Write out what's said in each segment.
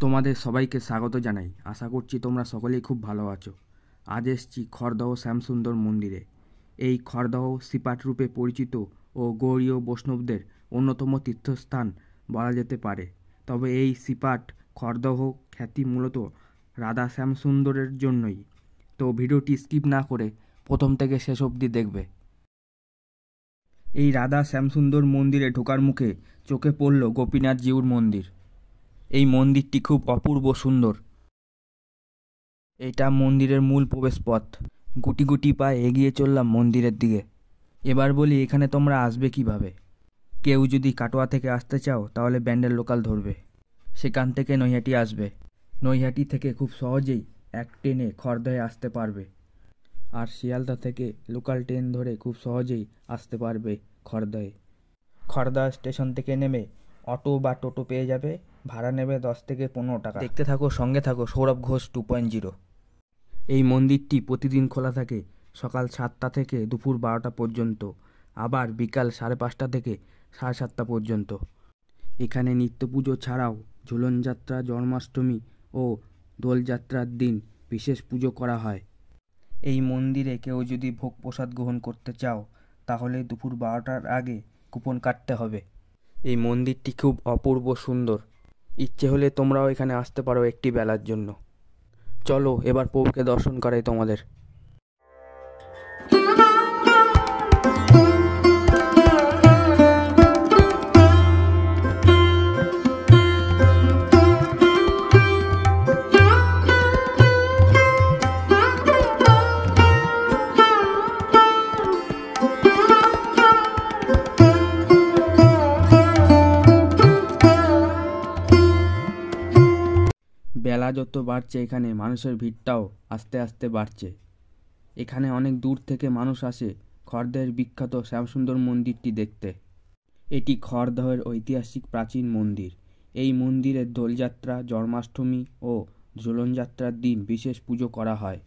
তোমাদের সবাইকে স্বাগত জানাই। আশা করছি তোমরা সকলেই খুব ভালো আছো। আজ এসেছি খড়দহ শ্যামসুন্দর মন্দিরে। এই খড়দহ সিপাট রূপে পরিচিত ও গৌড়ীয় বৈষ্ণবদের অন্যতম তীর্থস্থান বলা যেতে পারে। তবে এই সিপাট খড়দহ খ্যাতি মূলত রাধা শ্যামসুন্দরের জন্যই। তো ভিডিওটি স্কিপ না করে প্রথম থেকে শেষ অবধি দেখবে। এই রাধা শ্যামসুন্দর মন্দিরে ঢোকার মুখে চোখে পড়ল গোপীনাথ জিউর মন্দির। এই মন্দিরটি খুব অপূর্ব সুন্দর। এটা মন্দিরের মূল প্রবেশ পথ। গুটি গুটি পায়ে এগিয়ে চললাম মন্দিরের দিকে। এবার বলি এখানে তোমরা আসবে কিভাবে। কেউ যদি কাটোয়া থেকে আসতে চাও তাহলে ব্যান্ডেল লোকাল ধরবে, সেখান থেকে নৈহাটি আসবে। নৈহাটি থেকে খুব সহজেই এক ট্রেনে খড়দহে আসতে পারবে। আর শিয়ালদা থেকে লোকাল ট্রেন ধরে খুব সহজেই আসতে পারবে খড়দহে। খড়দহ স্টেশন থেকে নেমে অটো বা টোটো পেয়ে যাবে। ভাড়া নেবে 10 থেকে 15 টাকা। দেখতে থাকো, সঙ্গে থাকো সৌরভ ঘোষ 2.0। এই মন্দিরটি প্রতিদিন খোলা থাকে সকাল 7টা থেকে দুপুর 12টা পর্যন্ত, আবার বিকাল 5:30 থেকে 7:30 পর্যন্ত। এখানে নিত্য পুজো ছাড়াও ঝুলনযাত্রা, জন্মাষ্টমী ও দোলযাত্রার দিন বিশেষ পুজো করা হয়। এই মন্দিরে কেউ যদি ভোগ প্রসাদ গ্রহণ করতে চাও তাহলে দুপুর 12টার আগে কুপন কাটতে হবে। এই মন্দিরটি খুব অপূর্ব সুন্দর। ইচ্ছে হলে তোমরাও এখানে আসতে পারো একটি বেলার জন্য। চলো এবার প্রভুকে দর্শন করাই তোমাদের। বেলা যত বাড়ছে এখানে মানুষের ভিড়টাও আস্তে আস্তে বাড়ছে। এখানে অনেক দূর থেকে মানুষ আসে খড়দহের বিখ্যাত শ্যামসুন্দর মন্দিরটি দেখতে। এটি খড়দহের ঐতিহাসিক প্রাচীন মন্দির। এই মন্দিরের দোলযাত্রা, জন্মাষ্টমী ও ঝুলনযাত্রার দিন বিশেষ পুজো করা হয়।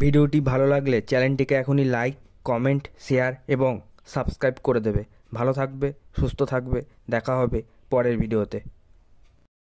ভিডিওটি ভালো লাগলে চ্যানেলটিকে এখনই লাইক, কমেন্ট, শেয়ার এবং সাবস্ক্রাইব করে দেবে। ভালো থাকবে, সুস্থ থাকবে। দেখা হবে পরের ভিডিওতে।